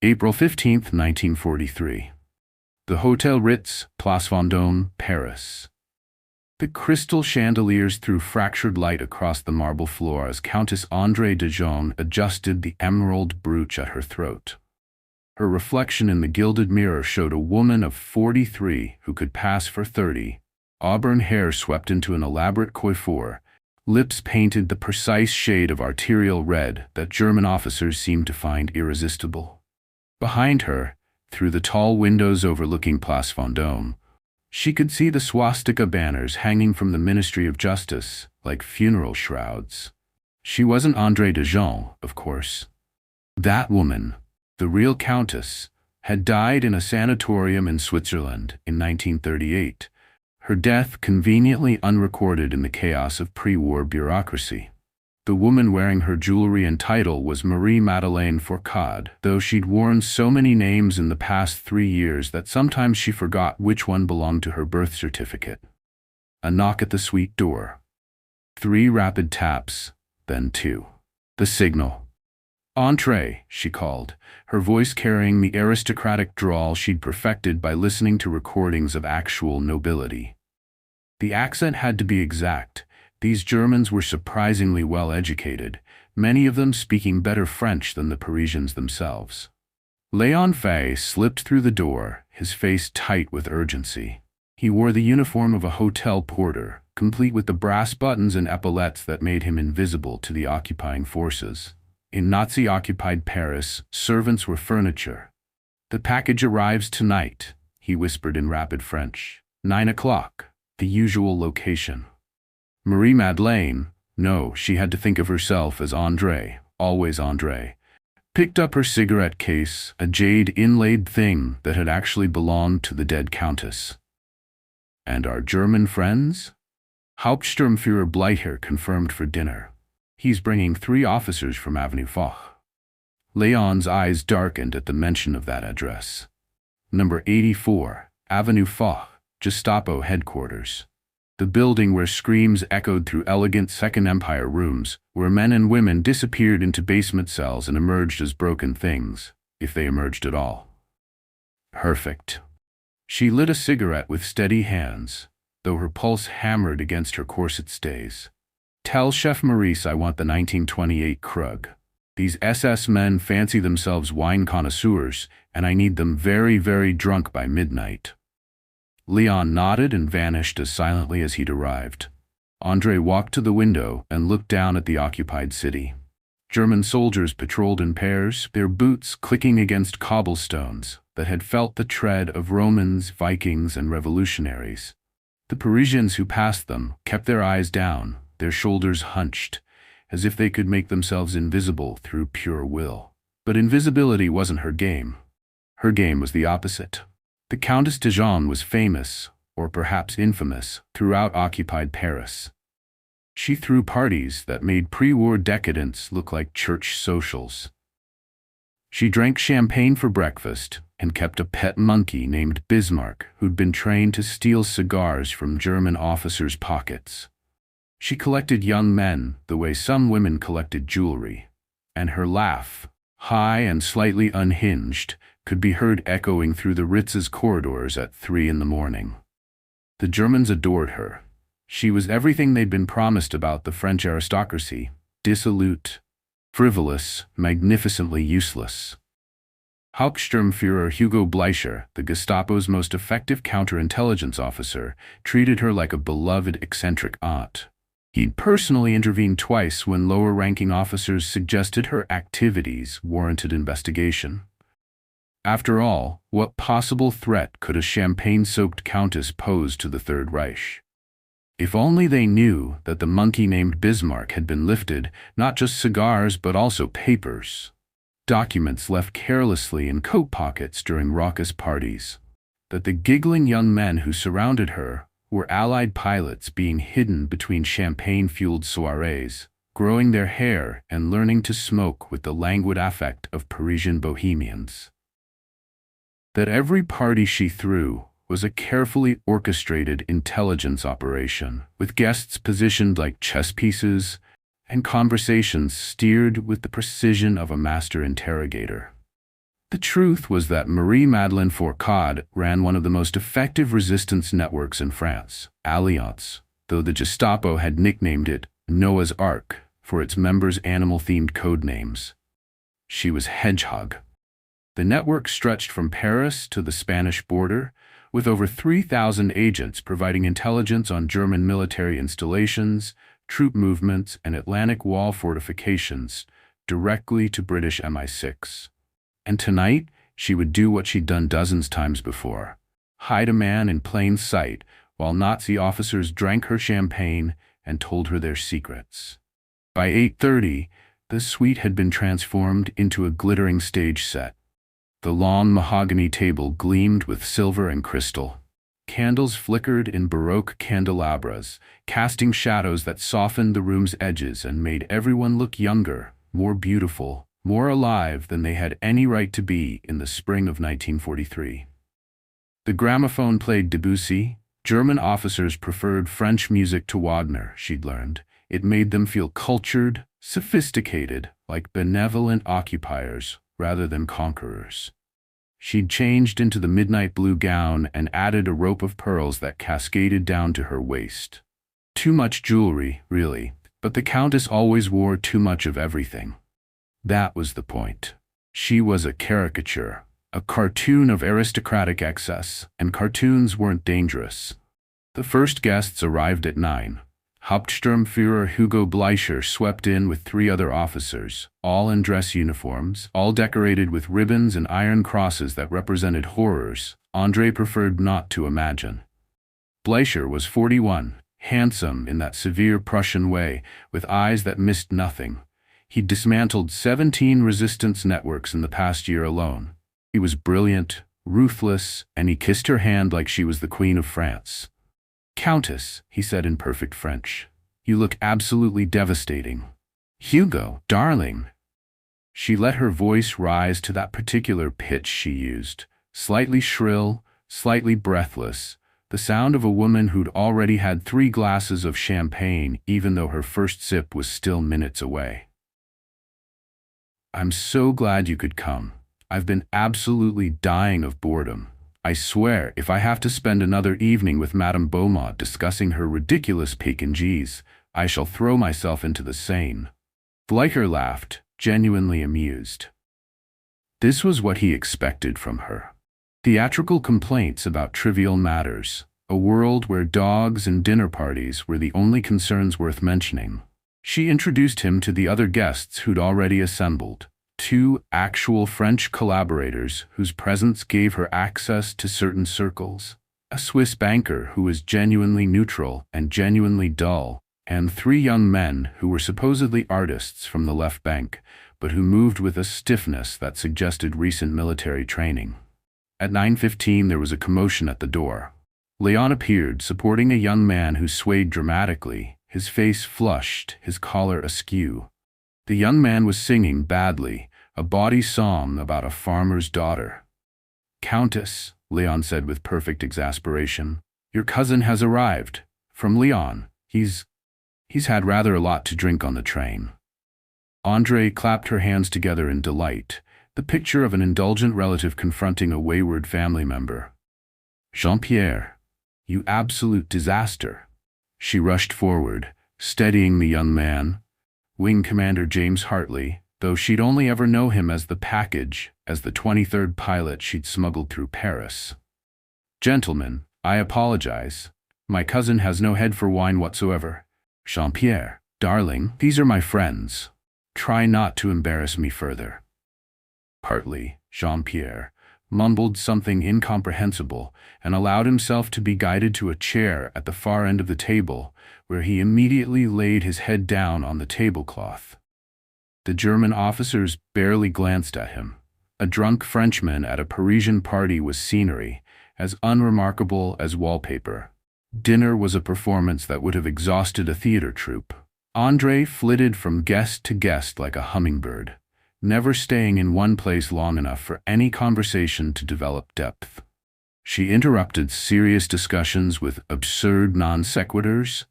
April 15, 1943. The Hotel Ritz, Place Vendôme, Paris. The crystal chandeliers threw fractured light across the marble floor as Countess André de Jaume adjusted the emerald brooch at her throat. Her reflection in the gilded mirror showed a woman of 43 who could pass for 30, auburn hair swept into an elaborate coiffure, lips painted the precise shade of arterial red that German officers seemed to find irresistible. Behind her, through the tall windows overlooking Place Vendôme, she could see the swastika banners hanging from the Ministry of Justice, like funeral shrouds. She wasn't André de Jaume, of course. That woman, the real Countess, had died in a sanatorium in Switzerland in 1938, her death conveniently unrecorded in the chaos of pre-war bureaucracy. The woman wearing her jewelry and title was Marie-Madeleine Fourcade, though she'd worn so many names in the past 3 years that sometimes she forgot which one belonged to her birth certificate. A knock at the suite door. 3 rapid taps, then 2. The signal. "Entree," she called, her voice carrying the aristocratic drawl she'd perfected by listening to recordings of actual nobility. The accent had to be exact. These Germans were surprisingly well educated, many of them speaking better French than the Parisians themselves. Léon Fay slipped through the door, his face tight with urgency. He wore the uniform of a hotel porter, complete with the brass buttons and epaulettes that made him invisible to the occupying forces. In Nazi-occupied Paris, servants were furniture. "The package arrives tonight," he whispered in rapid French. 9 o'clock, the usual location. Marie-Madeleine, no, she had to think of herself as André, always André, picked up her cigarette case, a jade inlaid thing that had actually belonged to the dead Countess. "And our German friends?" "Hauptsturmführer Bleicher confirmed for dinner. He's bringing 3 officers from Avenue Foch." Léon's eyes darkened at the mention of that address. Number 84, Avenue Foch, Gestapo headquarters. The building where screams echoed through elegant Second Empire rooms, where men and women disappeared into basement cells and emerged as broken things, if they emerged at all. Perfect. She lit a cigarette with steady hands, though her pulse hammered against her corset stays. "Tell Chef Maurice I want the 1928 Krug. These SS men fancy themselves wine connoisseurs, and I need them very, very drunk by midnight." Leon nodded and vanished as silently as he'd arrived. André walked to the window and looked down at the occupied city. German soldiers patrolled in pairs, their boots clicking against cobblestones that had felt the tread of Romans, Vikings, and revolutionaries. The Parisians who passed them kept their eyes down, their shoulders hunched, as if they could make themselves invisible through pure will. But invisibility wasn't her game. Her game was the opposite. The Countess de Jaume was famous, or perhaps infamous, throughout occupied Paris. She threw parties that made pre-war decadence look like church socials. She drank champagne for breakfast and kept a pet monkey named Bismarck who'd been trained to steal cigars from German officers' pockets. She collected young men the way some women collected jewelry, and her laugh, high and slightly unhinged, could be heard echoing through the Ritz's corridors at 3 in the morning. The Germans adored her. She was everything they'd been promised about the French aristocracy: dissolute, frivolous, magnificently useless. Hauptsturmführer Hugo Bleicher, the Gestapo's most effective counterintelligence officer, treated her like a beloved eccentric aunt. He'd personally intervened twice when lower-ranking officers suggested her activities warranted investigation. After all, what possible threat could a champagne-soaked countess pose to the Third Reich? If only they knew that the monkey named Bismarck had been lifted, not just cigars but also papers. Documents left carelessly in coat pockets during raucous parties. That the giggling young men who surrounded her were Allied pilots being hidden between champagne-fueled soirees, growing their hair and learning to smoke with the languid affect of Parisian bohemians. That every party she threw was a carefully orchestrated intelligence operation, with guests positioned like chess pieces and conversations steered with the precision of a master interrogator. The truth was that Marie-Madeleine Fourcade ran one of the most effective resistance networks in France, Alliance, though the Gestapo had nicknamed it Noah's Ark for its members' animal-themed code names. She was Hedgehog. The network stretched from Paris to the Spanish border, with over 3,000 agents providing intelligence on German military installations, troop movements, and Atlantic Wall fortifications, directly to British MI6. And tonight, she would do what she'd done dozens times before: hide a man in plain sight while Nazi officers drank her champagne and told her their secrets. By 8:30, the suite had been transformed into a glittering stage set. The long mahogany table gleamed with silver and crystal. Candles flickered in Baroque candelabras, casting shadows that softened the room's edges and made everyone look younger, more beautiful, more alive than they had any right to be in the spring of 1943. The gramophone played Debussy. German officers preferred French music to Wagner, she'd learned. It made them feel cultured, sophisticated, like benevolent occupiers rather than conquerors. She'd changed into the midnight blue gown and added a rope of pearls that cascaded down to her waist. Too much jewelry, really, but the Countess always wore too much of everything. That was the point. She was a caricature, a cartoon of aristocratic excess, and cartoons weren't dangerous. The first guests arrived at 9. Hauptsturmführer Hugo Bleicher swept in with 3 other officers, all in dress uniforms, all decorated with ribbons and iron crosses that represented horrors André preferred not to imagine. Bleicher was 41, handsome in that severe Prussian way, with eyes that missed nothing. He'd dismantled 17 resistance networks in the past year alone. He was brilliant, ruthless, and he kissed her hand like she was the Queen of France. "Countess," he said in perfect French, "you look absolutely devastating." "Hugo, darling." She let her voice rise to that particular pitch she used, slightly shrill, slightly breathless, the sound of a woman who'd already had 3 glasses of champagne even though her first sip was still minutes away. "I'm so glad you could come. I've been absolutely dying of boredom. I swear, if I have to spend another evening with Madame Beaumont discussing her ridiculous Pekingese, I shall throw myself into the Seine." Bleicher laughed, genuinely amused. This was what he expected from her. Theatrical complaints about trivial matters, a world where dogs and dinner parties were the only concerns worth mentioning. She introduced him to the other guests who'd already assembled. 2 actual French collaborators whose presence gave her access to certain circles, a Swiss banker who was genuinely neutral and genuinely dull, and 3 young men who were supposedly artists from the left bank, but who moved with a stiffness that suggested recent military training. At 9:15 there was a commotion at the door. Léon appeared, supporting a young man who swayed dramatically, his face flushed, his collar askew. The young man was singing badly, a bawdy song about a farmer's daughter. "Countess," Léon said with perfect exasperation, "your cousin has arrived. From Lyon. He's had rather a lot to drink on the train." André clapped her hands together in delight, the picture of an indulgent relative confronting a wayward family member. "Jean-Pierre, you absolute disaster." She rushed forward, steadying the young man. Wing Commander James Hartley, though she'd only ever know him as the package, as the 23rd pilot she'd smuggled through Paris. "Gentlemen, I apologize. My cousin has no head for wine whatsoever. Jean-Pierre, darling, these are my friends. Try not to embarrass me further." Hartley, Jean-Pierre, mumbled something incomprehensible and allowed himself to be guided to a chair at the far end of the table, where he immediately laid his head down on the tablecloth. The German officers barely glanced at him. A drunk Frenchman at a Parisian party was scenery, as unremarkable as wallpaper. Dinner was a performance that would have exhausted a theater troupe. André flitted from guest to guest like a hummingbird, never staying in one place long enough for any conversation to develop depth. She interrupted serious discussions with absurd non sequiturs,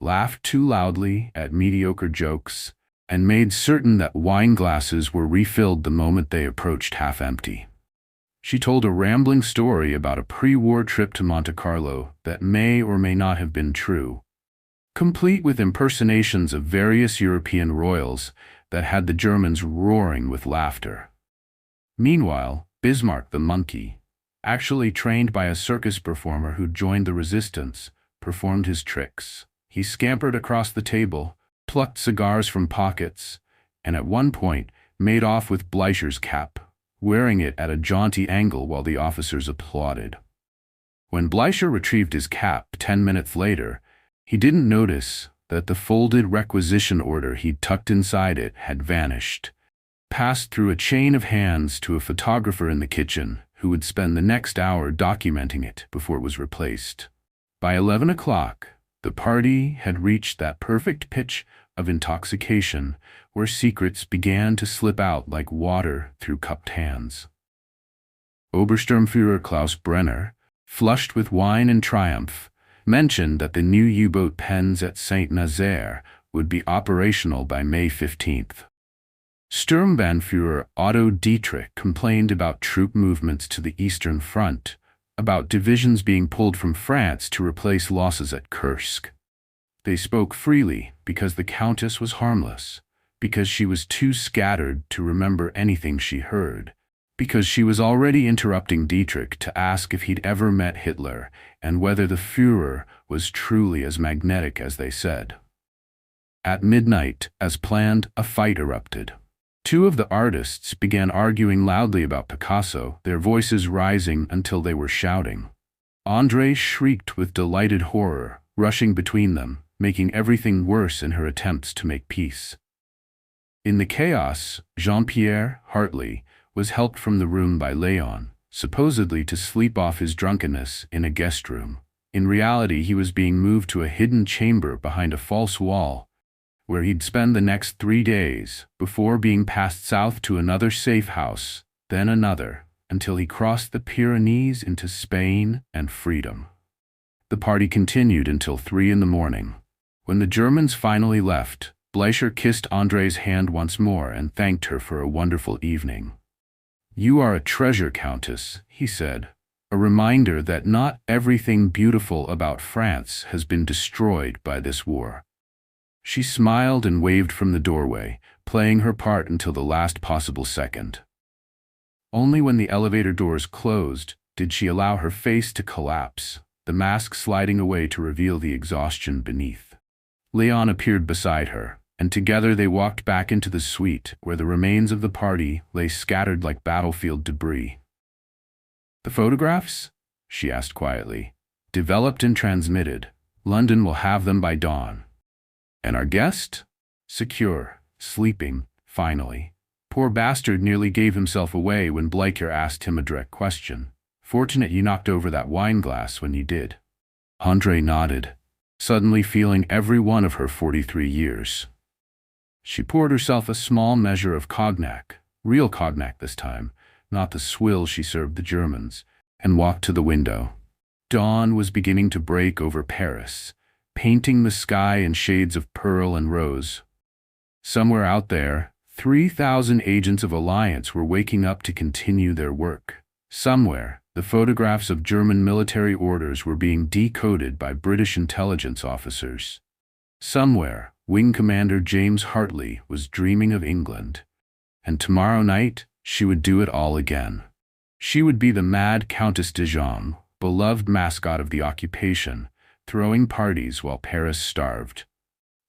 laughed too loudly at mediocre jokes, and made certain that wine glasses were refilled the moment they approached half empty. She told a rambling story about a pre-war trip to Monte Carlo that may or may not have been true, complete with impersonations of various European royals that had the Germans roaring with laughter. Meanwhile, Bismarck the monkey, actually trained by a circus performer who joined the resistance, performed his tricks. He scampered across the table, plucked cigars from pockets, and at one point made off with Bleicher's cap, wearing it at a jaunty angle while the officers applauded. When Bleicher retrieved his cap 10 minutes later, he didn't notice that the folded requisition order he'd tucked inside it had vanished, passed through a chain of hands to a photographer in the kitchen who would spend the next hour documenting it before it was replaced. By 11 o'clock, the party had reached that perfect pitch of intoxication where secrets began to slip out like water through cupped hands. Obersturmführer Klaus Brenner, flushed with wine and triumph, mentioned that the new U-boat pens at Saint-Nazaire would be operational by May 15th. Sturmbannführer Otto Dietrich complained about troop movements to the Eastern Front, about divisions being pulled from France to replace losses at Kursk. They spoke freely because the Countess was harmless, because she was too scattered to remember anything she heard, because she was already interrupting Dietrich to ask if he'd ever met Hitler and whether the Führer was truly as magnetic as they said. At midnight, as planned, a fight erupted. Two of the artists began arguing loudly about Picasso, their voices rising until they were shouting. André shrieked with delighted horror, rushing between them, making everything worse in her attempts to make peace. In the chaos, Jean-Pierre Hartley was helped from the room by Léon, supposedly to sleep off his drunkenness in a guest room. In reality, he was being moved to a hidden chamber behind a false wall, where he'd spend the next 3 days before being passed south to another safe house, then another, until he crossed the Pyrenees into Spain and freedom. The party continued until 3 in the morning. When the Germans finally left, Bleicher kissed André's hand once more and thanked her for a wonderful evening. "You are a treasure, Countess," he said, "a reminder that not everything beautiful about France has been destroyed by this war." She smiled and waved from the doorway, playing her part until the last possible second. Only when the elevator doors closed did she allow her face to collapse, the mask sliding away to reveal the exhaustion beneath. Léon appeared beside her, and together they walked back into the suite where the remains of the party lay scattered like battlefield debris. "The photographs?" she asked quietly. "Developed and transmitted. London will have them by dawn. And our guest? Secure, sleeping, finally. Poor bastard nearly gave himself away when Bleicher asked him a direct question. Fortunate you knocked over that wine glass when you did." André nodded, suddenly feeling every one of her 43 years. She poured herself a small measure of cognac, real cognac this time, not the swill she served the Germans, and walked to the window. Dawn was beginning to break over Paris, painting the sky in shades of pearl and rose. Somewhere out there, 3,000 agents of Alliance were waking up to continue their work. Somewhere, the photographs of German military orders were being decoded by British intelligence officers. Somewhere, Wing Commander James Hartley was dreaming of England. And tomorrow night, she would do it all again. She would be the mad Countess de Jean, beloved mascot of the occupation, throwing parties while Paris starved.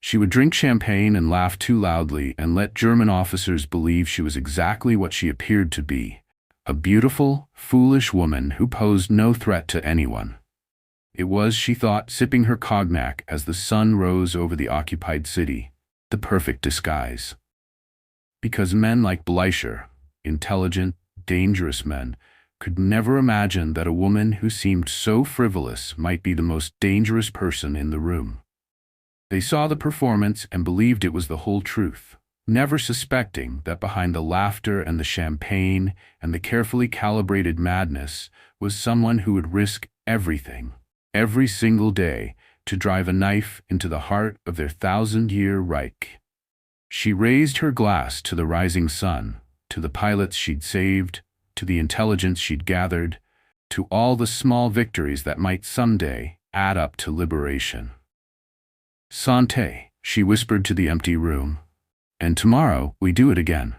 She would drink champagne and laugh too loudly and let German officers believe she was exactly what she appeared to be, a beautiful, foolish woman who posed no threat to anyone. It was, she thought, sipping her cognac as the sun rose over the occupied city, the perfect disguise. Because men like Bleicher, intelligent, dangerous men, could never imagine that a woman who seemed so frivolous might be the most dangerous person in the room. They saw the performance and believed it was the whole truth, never suspecting that behind the laughter and the champagne and the carefully calibrated madness was someone who would risk everything, every single day, to drive a knife into the heart of their 1,000-year Reich. She raised her glass to the rising sun, to the pilots she'd saved, to the intelligence she'd gathered, to all the small victories that might someday add up to liberation. "Santé," she whispered to the empty room. "And tomorrow we do it again."